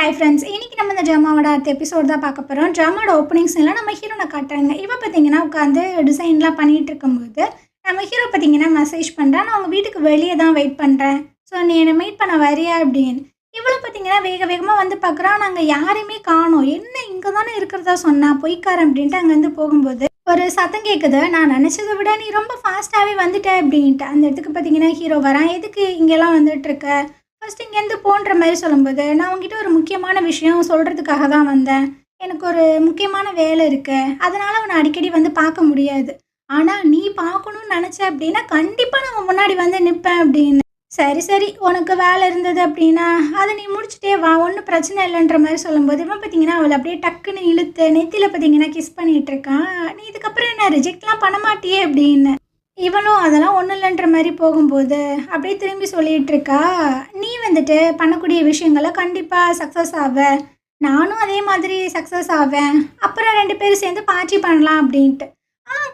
Hi friends, இன்னைக்கு நம்ம இந்த ட்ராமாவோட அடுத்த எபிசோட் தான் பார்க்க போகிறோம். ட்ராமாவோட ஓப்பனிங்ஸ் எல்லாம் நம்ம ஹீரோனை காட்டுறாங்க. இவன் பார்த்தீங்கன்னா உட்காந்து டிசைன்லாம் பண்ணிகிட்டு இருக்கும்போது நம்ம ஹீரோ பார்த்தீங்கன்னா மெசேஜ் பண்ணுறான், நான் அவங்க வீட்டுக்கு வெளியே தான் வெயிட் பண்ணுறேன், ஸோ நீ என்னை மீட் பண்ண வரியா அப்படின்னு. இவ்வளோ பார்த்தீங்கன்னா வேகமாக வந்து பார்க்குறான், நாங்கள் யாரையுமே காணோம், என்ன இங்கே தானே இருக்கிறதா சொன்னா பொய்க்காரன் அப்படின்ட்டு அங்கேருந்து போகும்போது ஒரு சத்தம் கேட்குது. நான் நினச்சதை விட நீ ரொம்ப ஃபாஸ்ட்டாகவே வந்துட்ட அப்படின்ட்டு அந்த இடத்துக்கு பார்த்தீங்கன்னா ஹீரோ வரான். எதுக்கு இங்கெல்லாம் வந்துட்டுருக்க, ஃபஸ்ட்டு இங்கேருந்து போன்ற மாதிரி சொல்லும்போது, நான் உங்ககிட்ட ஒரு முக்கியமான விஷயம் சொல்கிறதுக்காக தான் வந்தேன், எனக்கு ஒரு முக்கியமான வேலை இருக்குது, அதனால் அவனை அடிக்கடி வந்து பார்க்க முடியாது, ஆனால் நீ பார்க்கணுன்னு நினச்ச அப்படின்னா கண்டிப்பாக நான் முன்னாடி வந்து நிற்பேன் அப்படின்னு. சரி சரி, உனக்கு வேலை இருந்தது அப்படின்னா அதை நீ முடிச்சுட்டே வா, ஒன்றும் பிரச்சனை இல்லைன்ற மாதிரி சொல்லும்போது இவன் பார்த்தீங்கன்னா அவளை அப்படியே டக்குன்னு இழுத்து நெத்தியில் பார்த்தீங்கன்னா கிஸ் பண்ணிகிட்டு இருக்கான். நீ இதுக்கப்புறம் என்ன ரிஜெக்ட்லாம் பண்ண மாட்டியே அப்படின்னு. இவனும் அதெல்லாம் ஒன்றும் இல்லைன்ற மாதிரி போகும்போது அப்படியே திரும்பி சொல்லிகிட்டு இருக்கா, நீ வந்துட்டு பண்ணக்கூடிய விஷயங்களை கண்டிப்பாக சக்ஸஸ் ஆவ, நானும் அதே மாதிரி சக்ஸஸ் ஆவேன், அப்புறம் 2 பேரும் சேர்ந்து பார்ட்டி பண்ணலாம் அப்படின்ட்டு.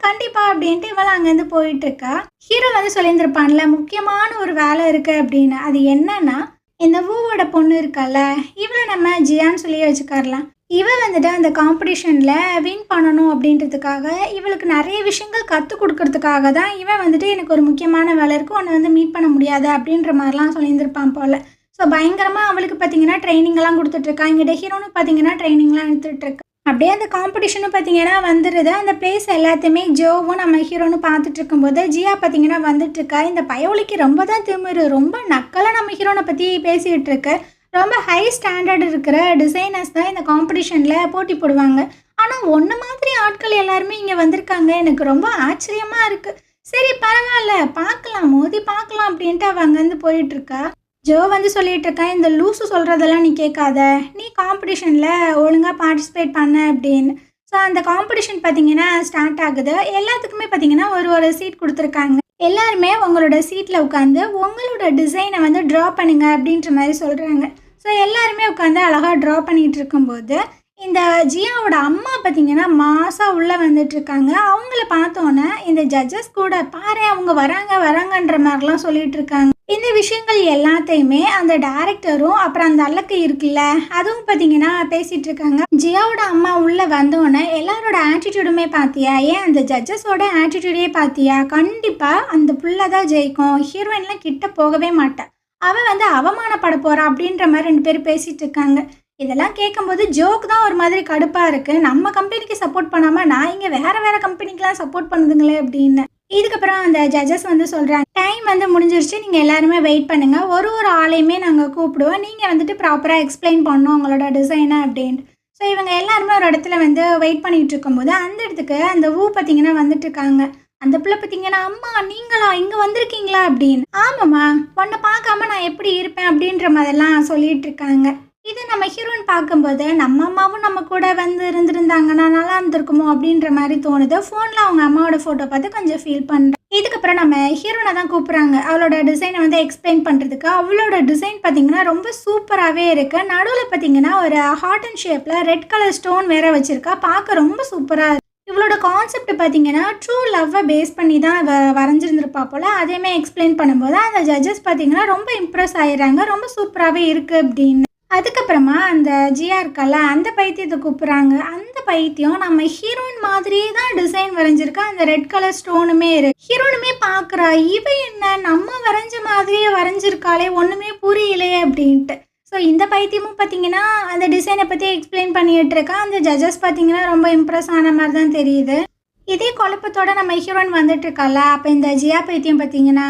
கண்டிப்பா அப்படின்ட்டு இவளை அங்கேருந்து போயிட்டுருக்கா. ஹீரோ வந்து சொல்லியிருந்திருப்பான்ல முக்கியமான ஒரு வேலை இருக்குது அப்படின்னு. அது என்னன்னா, இந்த வூவோட பொண்ணு இருக்கல்ல, இவளை நம்ம ஜியான்னு சொல்லி வச்சுக்காரலாம். இவன் வந்துட்டு அந்த காம்படிஷனில் வின் பண்ணணும் அப்படின்றதுக்காக இவளுக்கு நிறைய விஷயங்கள் கற்றுக் கொடுக்கறதுக்காக தான் இவன் வந்துட்டு எனக்கு ஒரு முக்கியமான வேலை இருக்குது, உன்னை வந்து மீட் பண்ண முடியாது அப்படின்ற மாதிரிலாம் சொல்லியிருந்திருப்பான் போல். ஸோ பயங்கரமாக அவளுக்கு பார்த்தீங்கன்னா ட்ரைனிங்கெல்லாம் கொடுத்துட்ருக்கா. இங்கிட்ட ஹீரோனு பார்த்தீங்கன்னா ட்ரைனிங்லாம் எடுத்துகிட்ருக்கா. அப்படியே அந்த காம்படிஷனும் பார்த்தீங்கன்னா வந்துடுது. அந்த பிளேஸ் எல்லாத்தையுமே ஜோவும் நம்ம ஹீரோன்னு பார்த்துட்டு இருக்கும்போது ஜியா பார்த்தீங்கன்னா வந்துட்டுருக்கா. இந்த பயவலிக்கு ரொம்ப தான் திமிரு, ரொம்ப நக்கலாக நம்ம ஹீரோனை பற்றி பேசிகிட்டு இருக்கு. ரொம்ப ஹை ஸ்டாண்டர்ட் இருக்கிற டிசைனர்ஸ் தான் இந்த காம்படிஷனில் போட்டி போடுவாங்க, ஆனால் ஒன்று மாதிரி ஆட்கள் எல்லாருமே இங்கே வந்திருக்காங்க, எனக்கு ரொம்ப ஆச்சரியமாக இருக்குது. சரி பரவாயில்ல, பார்க்கலாம், மோதி பார்க்கலாம் அப்படின்ட்டு அவள் அங்கேருந்து போயிட்டுருக்கா. ஜோ வந்து சொல்லிகிட்டு இருக்கேன், இந்த லூஸு சொல்கிறதெல்லாம் நீ கேட்காத, நீ காம்படிஷனில் ஒழுங்காக பார்ட்டிசிபேட் பண்ண அப்படின்னு. ஸோ அந்த காம்படிஷன் பார்த்தீங்கன்னா ஸ்டார்ட் ஆகுது. எல்லாத்துக்குமே பார்த்தீங்கன்னா ஒரு சீட் கொடுத்துருக்காங்க. எல்லாருமே உங்களோட சீட்டில் உட்காந்து உங்களோட டிசைனை வந்து ட்ரா பண்ணுங்க அப்படின்ற மாதிரி சொல்கிறாங்க. ஸோ எல்லாருமே உட்காந்து அழகாக ட்ரா பண்ணிகிட்டு இருக்கும்போது இந்த ஜியாவோட அம்மா பார்த்தீங்கன்னா மாசாக உள்ளே வந்துட்டுருக்காங்க. அவங்கள பார்த்தோன்னே இந்த ஜட்ஜஸ் கூட பாரு அவங்க வராங்கன்ற மாதிரிலாம் சொல்லிகிட்டு இருக்காங்க. இந்த விஷயங்கள் எல்லாத்தையுமே அந்த டைரக்டரும் அப்புறம் அந்த அல்லக்கு இருக்குல்ல அதுவும் பார்த்தீங்கன்னா பேசிகிட்டு இருக்காங்க. ஜியாவோட அம்மா உள்ளே வந்தோடனே எல்லாரோட ஆட்டிடியூடுமே பார்த்தியா, ஏன் அந்த ஜட்ஜஸோட ஆட்டிடியூடே பார்த்தியா, கண்டிப்பாக அந்த புள்ள தான் ஜெயிக்கும், ஹீரோயின்லாம் கிட்ட போகவே மாட்டேன், அவன் வந்து அவமானப்பட போகிறா அப்படின்ற மாதிரி 2 பேர் பேசிகிட்டு இருக்காங்க. இதெல்லாம் கேட்கும்போது ஜோக்கு தான் ஒரு மாதிரி கடுப்பாக இருக்குது, நம்ம கம்பெனிக்கு சப்போர்ட் பண்ணாமல் நான் இங்கே வேறு கம்பெனிக்கெலாம் சப்போர்ட் பண்ணுதுங்களே அப்படின்னு. இதுக்கப்புறம் அந்த ஜட்ஜஸ் வந்து சொல்கிறாங்க, டைம் வந்து முடிஞ்சிருச்சு, நீங்கள் எல்லாருமே வெயிட் பண்ணுங்கள், ஒரு ஆளையுமே நாங்கள் கூப்பிடுவோம், நீங்கள் வந்துட்டு ப்ராப்பராக எக்ஸ்பிளைன் பண்ணணும் உங்களோட டிசைனை அப்படின்ட்டு. ஸோ இவங்க எல்லாருமே ஒரு இடத்துல வந்து வெயிட் பண்ணிகிட்டு இருக்கும்போது அந்த இடத்துக்கு அந்த ஊ பார்த்தீங்கன்னா வந்துட்டுருக்காங்க. அந்த பிள்ளை பார்த்தீங்கன்னா, அம்மா நீங்களா இங்கே வந்திருக்கீங்களா அப்படின்னு. ஆமாம்மா, உன்னை பார்க்காம நான் எப்படி இருப்பேன் அப்படின்ற மாதிரிலாம் சொல்லிகிட்டு இருக்காங்க. இது நம்ம ஹீரோயின் பார்க்கும்போது நம்ம அம்மாவும் நம்ம கூட வந்து இருந்திருந்தாங்கன்னா நல்லா இருந்திருக்குமோ அப்படின்ற மாதிரி தோணுது. ஃபோனில் அவங்க அம்மாவோட ஃபோட்டோ பார்த்து கொஞ்சம் ஃபீல் பண்ணுறேன். இதுக்கப்புறம் நம்ம ஹீரோனை தான் கூப்பிட்றாங்க அவளோட டிசைனை வந்து எக்ஸ்பிளைன் பண்ணுறதுக்கு. அவளோட டிசைன் பார்த்திங்கன்னா ரொம்ப சூப்பராகவே இருக்குது. நடுவில் பார்த்திங்கன்னா ஒரு ஹார்ட் அண்ட் ஷேப்பில் ரெட் கலர் ஸ்டோன் வேறு வச்சுருக்கா, பார்க்க ரொம்ப சூப்பராக இருக்குது. இவளோட கான்செப்ட் பார்த்திங்கன்னா ட்ரூ லவ்வை பேஸ் பண்ணி தான் வரைஞ்சிருந்துருப்பா போல். அதேமாதிரி எக்ஸ்பிளைன் பண்ணும்போது அந்த ஜட்ஜஸ் பார்த்திங்கன்னா ரொம்ப இம்ப்ரெஸ் ஆகிடுறாங்க, ரொம்ப சூப்பராகவே இருக்குது அப்படின்னு. அதுக்கப்புறமா அந்த ஜியா இருக்கல அந்த பைத்தியத்தை கூப்பிட்றாங்க. அந்த பைத்தியம் நம்ம ஹீரோயின் மாதிரியே தான் டிசைன் வரைஞ்சிருக்கா, அந்த ரெட் கலர் ஸ்டோனுமே இருக்கு. ஹீரோனுமே பார்க்குறா, இவ என்ன நம்ம வரைஞ்ச மாதிரியே வரைஞ்சிருக்காளே, ஒன்றுமே புரியலையே அப்படின்ட்டு. ஸோ இந்த பைத்தியமும் பார்த்தீங்கன்னா அந்த டிசைனை பற்றி எக்ஸ்பிளைன் பண்ணிகிட்டு இருக்கா. அந்த ஜட்ஜஸ் பார்த்தீங்கன்னா ரொம்ப இம்ப்ரெஸ் ஆன மாதிரி தான் தெரியுது. இதே குழப்பத்தோட நம்ம ஹீரோயின் வந்துட்டு இருக்கால, அப்போ இந்த ஜியா பைத்தியம் பார்த்தீங்கன்னா,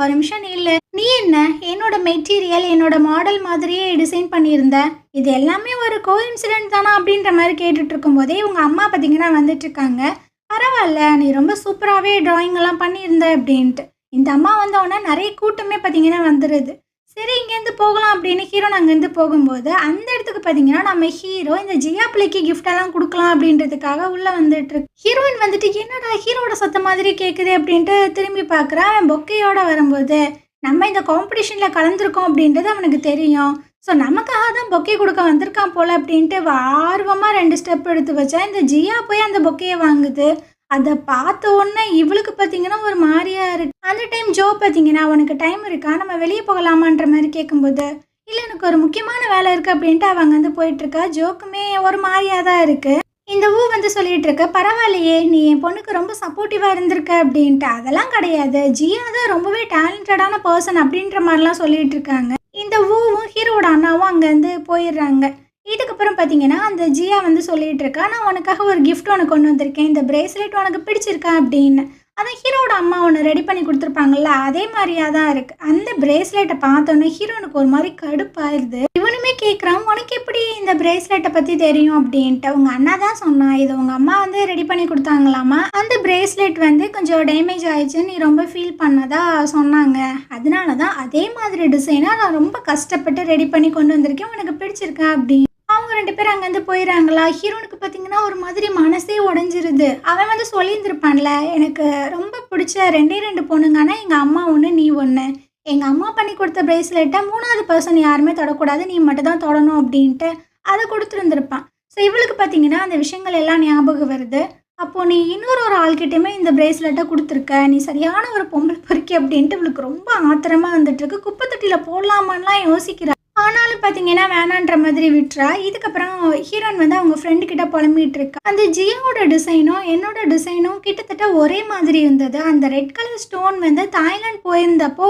ஒரு நிமிஷம் இல்லை, நீ என்ன என்னோட மெட்டீரியல் என்னோட மாடல் மாதிரியே டிசைன் பண்ணியிருந்த, இது எல்லாமே ஒரு கோஇன்சிடென்ட் தானா அப்படின்ற மாதிரி கேட்டுட்டு இருக்கும்போதே இவங்க அம்மா பார்த்தீங்கன்னா வந்துட்டு இருக்காங்க. பரவாயில்ல, நீ ரொம்ப சூப்பராகவே ட்ராயிங் எல்லாம் பண்ணியிருந்த அப்படின்ட்டு. இந்த அம்மா வந்தோடனே நிறைய கூட்டமே பார்த்தீங்கன்னா வந்துடுது. சரி இங்கேருந்து போகலாம் அப்படின்னு ஹீரோன் அங்கேருந்து போகும்போது அந்த இடத்துக்கு பார்த்தீங்கன்னா நம்ம ஹீரோ இந்த ஜியா பிள்ளைக்கு கிஃப்டெல்லாம் கொடுக்கலாம் அப்படின்றதுக்காக உள்ளே வந்துட்டுருக்கு. ஹீரோயின் வந்துட்டு என்னடா ஹீரோட சத்தம் மாதிரி கேட்குது அப்படின்ட்டு திரும்பி பார்க்குறா. அவன் பொக்கையோடு வரும்போது நம்ம இந்த காம்படிஷனில் கலந்துருக்கோம் அப்படின்றது அவனுக்கு தெரியும். ஸோ நமக்காக தான் பொக்கே கொடுக்க வந்திருக்கான் போல் அப்படின்ட்டு ஆர்வமாக 2 ஸ்டெப் எடுத்து வச்சா இந்த ஜியா போய் அந்த பொக்கையை வாங்குது. அதை பார்த்த உடனே இவளுக்கு பார்த்தீங்கன்னா ஒரு மாதிரியா இருக்கு. அந்த டைம் ஜோ பார்த்தீங்கன்னா, உனக்கு டைம் இருக்கா, நம்ம வெளியே போகலாமான்ற மாதிரி கேட்கும்போது, இல்லை எனக்கு ஒரு முக்கியமான வேலை இருக்குது அப்படின்ட்டு அவங்க வந்து போயிட்டுருக்கா. ஜோக்குமே ஒரு மாதிரியாக தான் இருக்குது. இந்த வந்து சொல்லிட்டு இருக்க, பரவாயில்லையே நீ என் பொண்ணுக்கு ரொம்ப சப்போர்ட்டிவாக இருந்திருக்க அப்படின்ட்டு. அதெல்லாம் கிடையாது, ஜியா தான் ரொம்பவே டேலண்டடான பர்சன் அப்படின்ற மாதிரிலாம் சொல்லிட்டு இருக்காங்க. இந்த ஊவும் ஹீரோட அண்ணாவும் அங்கேருந்து போயிடுறாங்க. இதுக்கப்புறம் பார்த்தீங்கன்னா அந்த ஜியா வந்து சொல்லிட்டு இருக்கா, நான் உனக்காக ஒரு கிஃப்ட் உனக்கு கொண்டு வந்திருக்கேன், இந்த பிரேஸ்லெட் உனக்கு பிடிச்சிருக்கா அப்படின்னு. அதான் ஹீரோட அம்மா ஒன்று ரெடி பண்ணி கொடுத்துருப்பாங்கல்ல, அதே மாதிரியாக தான் இருக்குது. அந்த பிரேஸ்லெட்டை பார்த்தோன்னே ஹீரோனுக்கு ஒரு மாதிரி கடுப்பாயிருது. இவனுமே கேட்குறான், உனக்கு எப்படி இந்த பிரேஸ்லெட்டை பற்றி தெரியும் அப்படின்ட்டு. உங்கள் அண்ணா தான் சொன்னான், இது உங்கள் அம்மா வந்து ரெடி பண்ணி கொடுத்தாங்களாமா. அந்த பிரேஸ்லெட் வந்து கொஞ்சம் டேமேஜ் ஆயிடுச்சு, நீ ரொம்ப ஃபீல் பண்ணதா சொன்னாங்க. அதனால தான் அதே மாதிரி டிசைனாக நான் ரொம்ப கஷ்டப்பட்டு ரெடி பண்ணி கொண்டு வந்திருக்கேன், உனக்கு பிடிச்சிருக்கா அப்படின்னு. அவங்க 2 பேரும் அங்கேருந்து போயிடறாங்களா. ஹீரோனுக்கு பார்த்தீங்கன்னா ஒரு மாதிரி மனசே உடஞ்சிருது. அவன் வந்து சொல்லியிருந்திருப்பான்ல, எனக்கு ரொம்ப பிடிச்ச 2 பொண்ணுங்க, ஆனால் எங்கள் அம்மா ஒன்று நீ ஒன்று. எங்கள் அம்மா பண்ணி கொடுத்த பிரேஸ்லெட்டை 3வது பர்சன் யாருமே தொடக்கூடாது, நீ மட்டும் தான் தொடணும் அப்படின்ட்டு அதை கொடுத்துருந்துருப்பான். ஸோ இவளுக்கு பார்த்தீங்கன்னா அந்த விஷயங்கள் எல்லாம் ஞாபகம் வருது. அப்போது நீ இன்னொரு ஆள்கிட்டையுமே இந்த பிரேஸ்லெட்டை கொடுத்துருக்க, நீ சரியான ஒரு பொம்பளை பொறுக்கி அப்படின்ட்டு இவளுக்கு ரொம்ப ஆத்திரமாக வந்துட்டுருக்கு. குப்பை தொட்டியில் போடலாமான்லாம் யோசிக்கிறா. ஆனாலும் பார்த்தீங்கன்னா வேணான்ற மாதிரி விட்டுறா. இதுக்கப்புறம் ஹீரோயின் வந்து அவங்க ஃப்ரெண்டு கிட்ட புலம்பிகிட்டு இருக்கா. அந்த ஜியோட டிசைனும் என்னோட டிசைனும் கிட்டத்தட்ட ஒரே மாதிரி இருந்தது. அந்த ரெட் கலர் ஸ்டோன் வந்து தாய்லாந்து போயிருந்தப்போ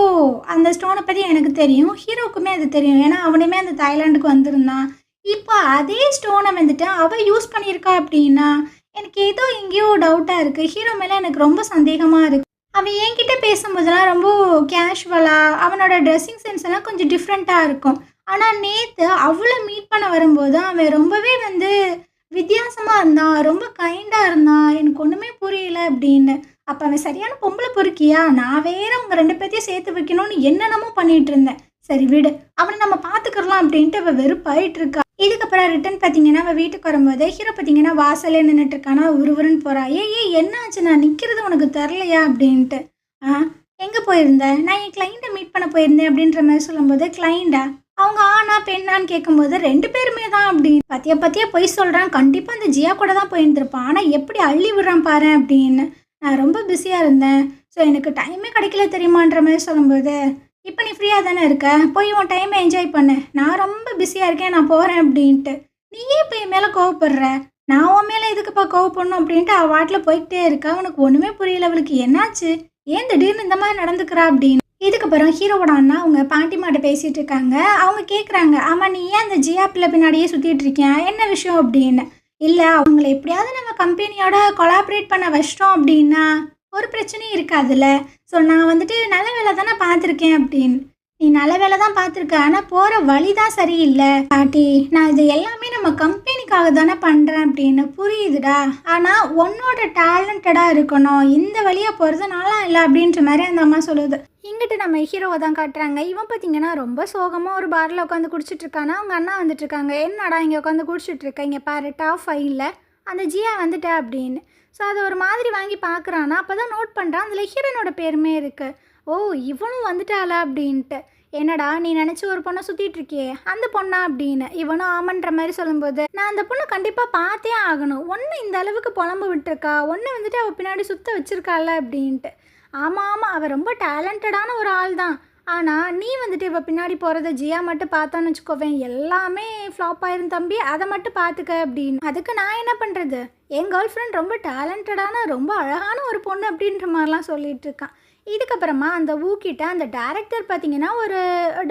அந்த ஸ்டோனை பற்றி எனக்கு தெரியும், ஹீரோக்குமே அது தெரியும், ஏன்னா அவனுமே அந்த தாய்லாண்டுக்கு வந்திருந்தான். இப்போ அதே ஸ்டோனை வந்துட்டு அவள் யூஸ் பண்ணியிருக்கா அப்படின்னா எனக்கு ஏதோ எங்கேயோ டவுட்டாக இருக்குது. ஹீரோ மேலே எனக்கு ரொம்ப சந்தேகமாக இருக்குது. அவன் என்கிட்ட பேசும்போதெல்லாம் ரொம்ப கேஷுவலாக, அவனோட ட்ரெஸ்ஸிங் சென்ஸ் எல்லாம் கொஞ்சம் டிஃப்ரெண்ட்டாக இருக்கும். ஆனால் நேற்று அவளை மீட் பண்ண வரும்போது அவன் ரொம்பவே வந்து வித்தியாசமாக இருந்தான், ரொம்ப கைண்டாக இருந்தான், எனக்கு ஒன்றுமே புரியல அப்படின்னு. அப்போ அவன் சரியான பொம்பளை பொறுக்கியா, நான் வேற அவங்க 2 பேர்த்தையும் சேர்த்து வைக்கணும்னு என்னென்னமோ பண்ணிட்டு இருந்தேன். சரி விடு, அவனை நம்ம பார்த்துக்கலாம் அப்படின்ட்டு அவள் வெறுப்பாயிட்டு இருக்கா. இதுக்கப்புறம் ரிட்டன் பார்த்தீங்கன்னா அவள் வீட்டுக்கு வரும்போது ஹீரோ பார்த்தீங்கன்னா வாசலே நின்றுட்டு இருக்கானா, உருவருன்னு போகிறா. என்ன ஆச்சு, நான் நிற்கிறது உனக்கு தெரிலையா அப்படின்ட்டு. எங்கே போயிருந்தேன், நான் என் கிளைண்ட்டை மீட் பண்ண போயிருந்தேன் அப்படின்ற மாதிரி சொல்லும்போது, கிளைண்டா அவங்க ஆனா பெண்ணான்னு கேட்கும்போது 2 பேருமே தான் அப்படின்னு. பத்தியா பொய் சொல்கிறான், கண்டிப்பாக அந்த ஜியா கூட தான் போயிருந்துருப்பான், ஆனால் எப்படி அள்ளி விடுறான் பாரு அப்படின்னு. நான் ரொம்ப பிஸியாக இருந்தேன், ஸோ எனக்கு டைமே கிடைக்கல தெரியுமான்ற மாதிரி சொல்லும்போது, இப்போ நீ ஃப்ரீயாக தானே இருக்க, போய் உன் டைமை என்ஜாய் பண்ணு, நான் ரொம்ப பிஸியாக இருக்கேன், நான் போகிறேன் அப்படின்ட்டு. நீயே இப்போ என் மேலே கோவப்படுற, நான் உன் மேலே எதுக்குப்பா கோவப்படணும் அப்படின்ட்டு அவள் வாட்டில் போய்கிட்டே இருக்கா. அவனுக்கு ஒன்றுமே புரியல, அவளுக்கு என்னாச்சு, ஏன் திடீர்னு இந்த மாதிரி நடந்துக்கிறா அப்படின்னு. இதுக்கப்புறம் ஹீரோவோட அண்ணா அவங்க பாட்டி மாட்ட பேசிகிட்டு இருக்காங்க. அவங்க கேட்குறாங்க, ஆமாம் நீ ஏன் அந்த ஜியா பிள்ளை பின்னாடியே சுற்றிட்டு இருக்கேன், என்ன விஷயம் அப்படின்னு. இல்லை அவங்கள எப்படியாவது நம்ம கம்பெனியோட கொலாபரேட் பண்ண வச்சிட்டோம் அப்படின்னா ஒரு பிரச்சனையும் இருக்காதுல்ல, ஸோ நான் வந்துட்டு நல்ல வேலை தானே பார்த்துருக்கேன் அப்படின்னு. நீ நல்ல வேலை தான் பார்த்துருக்க, ஆனால் போகிற வழி தான் சரியில்லை பாட்டி, நான் இது எல்லாமே நம்ம கம்பெனிக்காக தானே பண்ணுறேன் அப்படின்னு. புரியுதுடா, ஆனால் உன்னோட டேலண்டடாக இருக்கணும், இந்த வழியாக போகிறது நல்லா இல்லை அப்படின்ற மாதிரி அந்த அம்மா சொல்லுது. இங்கிட்டு நம்ம ஹீரோவை தான் காட்டுறாங்க. இவன் பார்த்தீங்கன்னா ரொம்ப சோகமாக ஒரு பாரில் உட்காந்து குடிச்சிட்ருக்கானா. அவங்க அண்ணா வந்துட்டுருக்காங்க, என்னடா இங்கே உட்காந்து குடிச்சிட்ருக்க, இங்கே பாரு டாப் 5ல் அந்த ஜியா வந்துட்டா அப்படின்னு. ஸோ அதை ஒரு மாதிரி வாங்கி பார்க்குறானா. அப்போ தான் நோட் பண்ணுறான், அதில் ஹீரோனோட பேருமே இருக்குது. ஓ இவனும் வந்துட்டாளா அப்படின்ட்டு. என்னடா நீ நினச்சி ஒரு பொண்ணை சுற்றிட்டு இருக்கியே, அந்த பொண்ணா அப்படின்னு. இவனும் ஆமன்ற மாதிரி சொல்லும்போது, நான் அந்த பொண்ணை கண்டிப்பாக பார்த்தே ஆகணும், ஒன்று இந்த அளவுக்கு புலம்பு விட்டுருக்கா, ஒன்று வந்துட்டு அவள் பின்னாடி சுற்ற வச்சுருக்காள் அப்படின்ட்டு. ஆமாம் அவள் ரொம்ப டேலண்டடான ஒரு ஆள் தான், ஆனால் நீ வந்துட்டு இவள் பின்னாடி போகிறத ஜியா மட்டும் பார்த்தோன்னு வச்சுக்கோவேன், எல்லாமே ஃப்ளாப் ஆயிரும் தம்பி, அதை மட்டும் பார்த்துக்க அப்படின்னு. அதுக்கு நான் என்ன பண்ணுறது, என் கேர்ள் ஃப்ரெண்ட் ரொம்ப டேலண்டடான ரொம்ப அழகான ஒரு பொண்ணு அப்படின்ற மாதிரிலாம் சொல்லிகிட்டு இருக்கான். இதுக்கப்புறமா அந்த ஊக்கிட்ட அந்த டேரக்டர் பார்த்தீங்கன்னா ஒரு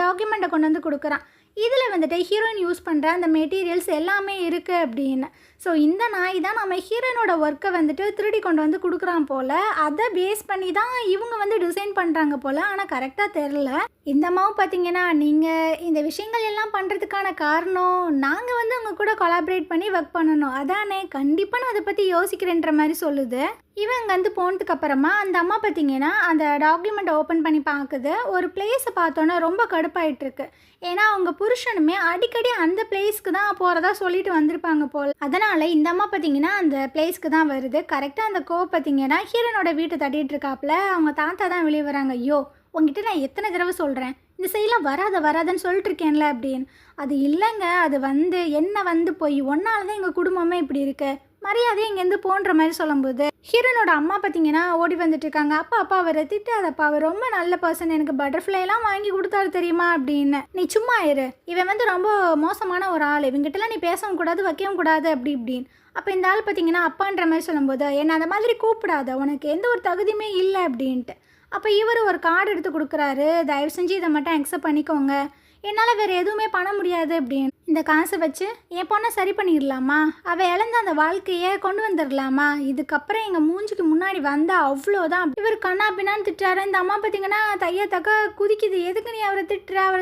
டாக்குமெண்ட்டை கொண்டு வந்து கொடுக்குறான். இதில் வந்துட்டு ஹீரோயின் யூஸ் பண்ணுற அந்த மெட்டீரியல்ஸ் எல்லாமே இருக்குது அப்படின்னு. ஸோ இந்த நாய் தான் நம்ம ஹீரோயினோட ஒர்க்கை வந்துட்டு திருடி கொண்டு வந்து கொடுக்குறான் போல், அதை பேஸ் பண்ணி தான் இவங்க வந்து டிசைன் பண்ணுறாங்க போல், ஆனால் கரெக்டாக தெரில. இந்த மாவு பார்த்தீங்கன்னா நீங்கள் இந்த விஷயங்கள் எல்லாம் பண்ணுறதுக்கான காரணம் நாங்கள் வந்து உங்கள் கூட கொலாபரேட் பண்ணி ஒர்க் பண்ணணும், அதானே, கண்டிப்பாக நான் அதை பற்றி யோசிக்கிறேன்ற மாதிரி சொல்லுது. இவங்க வந்து போனதுக்கு அப்புறமா அந்த அம்மா பார்த்தீங்கன்னா அந்த டாக்குமெண்ட்டை ஓப்பன் பண்ணி பார்க்குது. ஒரு பிளேஸை பார்த்தோன்னா ரொம்ப கடுப்பாயிட்டுருக்கு, ஏன்னா அவங்க புருஷனுமே அடிக்கடி அந்த பிளேஸ்க்கு தான் போகிறதா சொல்லிட்டு வந்திருப்பாங்க போல். அதனால் இந்த அம்மா பார்த்தீங்கன்னா அந்த பிளேஸ்க்கு தான் வருது. கரெக்டாக அந்த பார்த்தீங்கன்னா ஹீரோனோட வீட்டை தட்டிகிட்டு இருக்காப்புல. அவங்க தாத்தா தான் வெளியே வராங்க. ஐயோ உங்ககிட்ட நான் எத்தனை தடவை சொல்கிறேன், இந்த சைடெலாம் வராதன்னு சொல்லிட்டு இருக்கேன்ல அப்படின்னு. அது இல்லைங்க, அது வந்து என்ன வந்து போய் ஒன்னால தான் எங்கள் குடும்பமே இப்படி இருக்கு, மரியாதையை இங்கேருந்து போன்ற மாதிரி சொல்லும்போது ஹீரோனோட அம்மா பார்த்தீங்கன்னா ஓடி வந்துட்டு இருக்காங்க. அப்பா அவரை திட்டாதப்பா, அவர் ரொம்ப நல்ல பர்சன், எனக்கு பட்டர்ஃப்ளைலாம் வாங்கி கொடுத்தாரு தெரியுமா அப்படின்னு. நீ சும்மா இரு, இவன் வந்து ரொம்ப மோசமான ஒரு ஆள், இவங்கிட்டலாம் நீ பேசவும் கூடாது வைக்கவும் கூடாது அப்படி இப்படின்னு. அப்போ இந்த ஆள் பார்த்தீங்கன்னா அப்பான்ற மாதிரி சொல்லும்போது என்னை அந்த மாதிரி கூப்பிடாத, உனக்கு எந்த ஒரு தகுதியுமே இல்லை அப்படின்ட்டு. அப்போ இவர் ஒரு கார்டு எடுத்து கொடுக்குறாரு, தயவு செஞ்சு இதை மட்டும் அக்செப்ட் பண்ணிக்கோங்க, என்னால் வேறு எதுவுமே பண்ண முடியாது அப்படின்னு. இந்த காசை வச்சு என் பொண்ணை சரி பண்ணிடலாமா, அவள் இழந்த அந்த வாழ்க்கையை கொண்டு வந்துடலாமா, இதுக்கப்புறம் எங்கள் மூஞ்சிக்கு முன்னாடி வந்தால் அவ்வளோதான். இவர் கண்ணா பின்னான்னு திட்டுறாரு. இந்த அம்மா பார்த்தீங்கன்னா தைய தக்க குதிக்குது, எதுக்கு நீ அவரை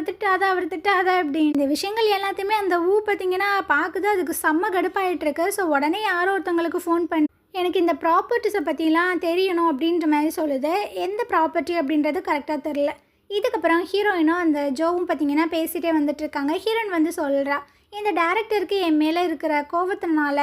திட்டாத அப்படின்னு. இந்த விஷயங்கள் எல்லாத்தையுமே அந்த பார்த்தீங்கன்னா பார்க்குது, அதுக்கு செம்ம கடுப்பாயிட்டு இருக்கு. ஸோ உடனே யாரோ ஒருத்தவங்களுக்கு ஃபோன் பண்ணி எனக்கு இந்த ப்ராப்பர்ட்டிஸை பற்றிலாம் தெரியணும் அப்படின்ற மாதிரி சொல்லுது. எந்த ப்ராப்பர்ட்டி அப்படின்றது கரெக்டாக தெரில. இதுக்கப்புறம் ஹீரோயினும் அந்த ஜோவும் பார்த்தீங்கன்னா பேசிகிட்டே வந்துட்டுருக்காங்க. ஹீரோயின் வந்து சொல்கிறா, இந்த டேரக்டருக்கு என் மேலே இருக்கிற கோபத்தினால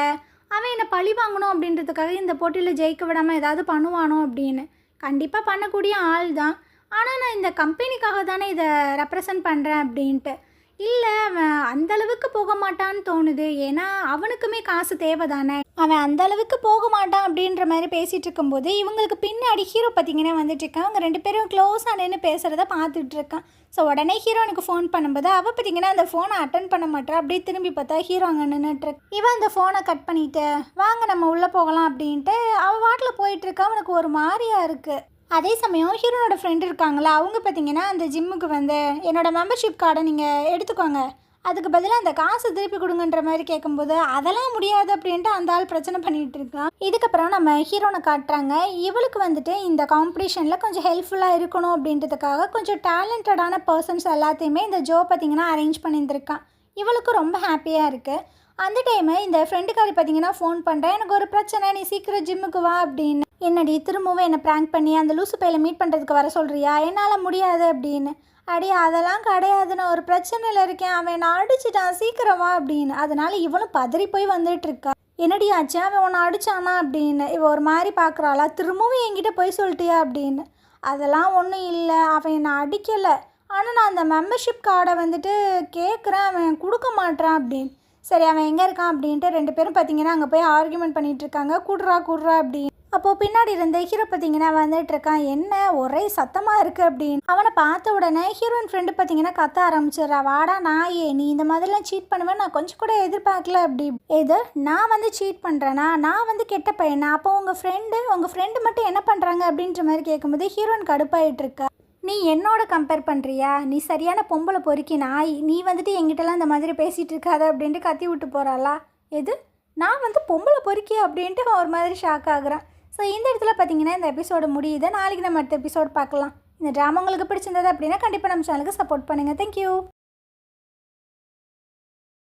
அவன் என்னை பழி வாங்கணும் அப்படின்றதுக்காக இந்த போட்டியில் ஜெயிக்க விடாமல் ஏதாவது பண்ணுவானோ அப்படின்னு. கண்டிப்பாக பண்ணக்கூடிய ஆள் தான், ஆனால் நான் இந்த கம்பெனிக்காக தானே இதை ரெப்ரசன்ட் பண்ணுறேன் அப்படின்ட்டு. இல்லை, அவன் அந்தளவுக்கு போக மாட்டான்னு தோணுது, ஏன்னா அவனுக்குமே காசு தேவை தானே, அவன் அந்தளவுக்கு போக மாட்டான் அப்படின்ற மாதிரி பேசிகிட்டு இருக்கும்போது இவங்களுக்கு பின்னாடி ஹீரோ பார்த்தீங்கன்னா வந்துட்டுருக்கான். அவங்க 2 பேரும் க்ளோஸாக நின்று பேசுகிறத பார்த்துட்ருக்கான். ஸோ உடனே ஹீரோனுக்கு ஃபோன் பண்ணும்போது அவள் பார்த்தீங்கன்னா அந்த ஃபோனை அட்டன் பண்ண மாட்டா. அப்படியே திரும்பி பார்த்தா ஹீரோ அங்கே நின்றுட்டுருக்கு. இவன் அந்த ஃபோனை கட் பண்ணிவிட்டு வாங்க நம்ம உள்ளே போகலாம் அப்படின்ட்டு அவள் வாட்டில் போயிட்டுருக்கா. அவனுக்கு ஒரு மாதிரியாக இருக்குது. அதே சமயம் ஹீரோனோட ஃப்ரெண்ட் இருக்காங்களா, அவங்க பார்த்தீங்கன்னா அந்த ஜிம்முக்கு வந்து என்னோடய மெம்பர்ஷிப் கார்டை நீங்கள் எடுத்துக்கோங்க, அதுக்கு பதிலாக அந்த காசு திருப்பி கொடுங்கன்ற மாதிரி கேட்கும்போது அதெல்லாம் முடியாது அப்படின்ட்டு அந்த ஆள் பிரச்சனை பண்ணிகிட்டு இருக்கான். இதுக்கப்புறம் நம்ம ஹீரோனை காட்டுறாங்க. இவளுக்கு வந்துட்டு இந்த காம்படிஷனில் கொஞ்சம் ஹெல்ப்ஃபுல்லாக இருக்கணும் அப்படின்றதுக்காக கொஞ்சம் டேலண்டடான பர்சன்ஸ் எல்லாத்தையுமே இந்த ஜோ பார்த்தீங்கன்னா அரேஞ்ச் பண்ணியிருந்திருக்கான். இவளுக்கு ரொம்ப ஹாப்பியாக இருக்குது. அந்த டைமு இந்த ஃப்ரெண்டுக்காரி பார்த்தீங்கன்னா ஃபோன் பண்ணுறேன், எனக்கு ஒரு பிரச்சனை, நீ சீக்கிரம் ஜிம்முக்கு வா அப்படின்னு. என்னடி திரும்பவும் என்னை ப்ராங்க் பண்ணி அந்த லூசு பையில மீட் பண்ணுறதுக்கு வர சொல்கிறியா, என்னால் முடியாது அப்படின்னு. அடி அதெல்லாம் கிடையாது, நான் ஒரு பிரச்சனையில் இருக்கேன், அவன் என்னை அடிச்சிட்டான், சீக்கிரம் வா அப்படின்னு. அதனால இவளும் பதறி போய் வந்துட்டுருக்கா. என்னடி ஆச்சு, அவன் உன்னை அடித்தானா அப்படின்னு. இவன் ஒரு மாதிரி பார்க்குறாளா, திரும்பவும் என்கிட்ட போய் சொல்லிட்டியா அப்படின்னு. அதெல்லாம் ஒன்றும் இல்லை, அவன் என்னை அடிக்கலை, ஆனால் நான் அந்த மெம்பர்ஷிப் கார்டை வந்துட்டு கேட்குறேன், அவன் கொடுக்க மாட்டான் அப்படின்னு. சரி அவன் எங்கே இருக்கான் அப்படின்ட்டு 2 பேரும் பார்த்தீங்கன்னா அங்கே போய் ஆர்கியூமெண்ட் பண்ணிகிட்ருக்காங்க. குடுறா அப்படின்னு. அப்போது பின்னாடி இருந்த ஹீரோ பார்த்தீங்கன்னா வந்துட்டுருக்கான். என்ன ஒரே சத்தமாக இருக்குது அப்படின்னு. அவனை பார்த்த உடனே ஹீரோயின் ஃப்ரெண்டு பார்த்தீங்கன்னா கத்த ஆரம்பிச்சிடுறா, வாடா நாயே, நீ இந்த மாதிரிலாம் சீட் பண்ணுவேன் நான் கொஞ்சம் கூட எதிர்பார்க்கல அப்படி. எது நான் வந்து சீட் பண்ணுறேன்னா, நான் வந்து கெட்ட பையனா, அப்போ உங்கள் ஃப்ரெண்டு மட்டும் என்ன பண்ணுறாங்க அப்படின்ற மாதிரி கேட்கும்போது ஹீரோயின் கடுப்பாயிட்டு இருக்கா. நீ என்னோட கம்பேர் பண்ணுறியா, நீ சரியான பொம்பளை பொறுக்கி நாய், நீ வந்துட்டு எங்கிட்டலாம் இந்த மாதிரி பேசிகிட்டு இருக்காத அப்படின்ட்டு கத்தி விட்டு போகிறாளா. எது நான் வந்து பொம்பளை பொறுக்கி அப்படின்ட்டு ஒரு மாதிரி ஷாக் ஆகுறான். ஸோ இந்த இடத்துல பார்த்தீங்கன்னா இந்த எபிசோடு முடியுது. நாளைக்கு நம்ம அடுத்த எபிசோடு பார்க்கலாம். இந்த ட்ராமா உங்களுக்கு பிடிச்சிருந்தது அப்படின்னா கண்டிப்பாக நம்ம சேனலுக்கு சப்போர்ட் பண்ணுங்கள். தேங்க்யூ.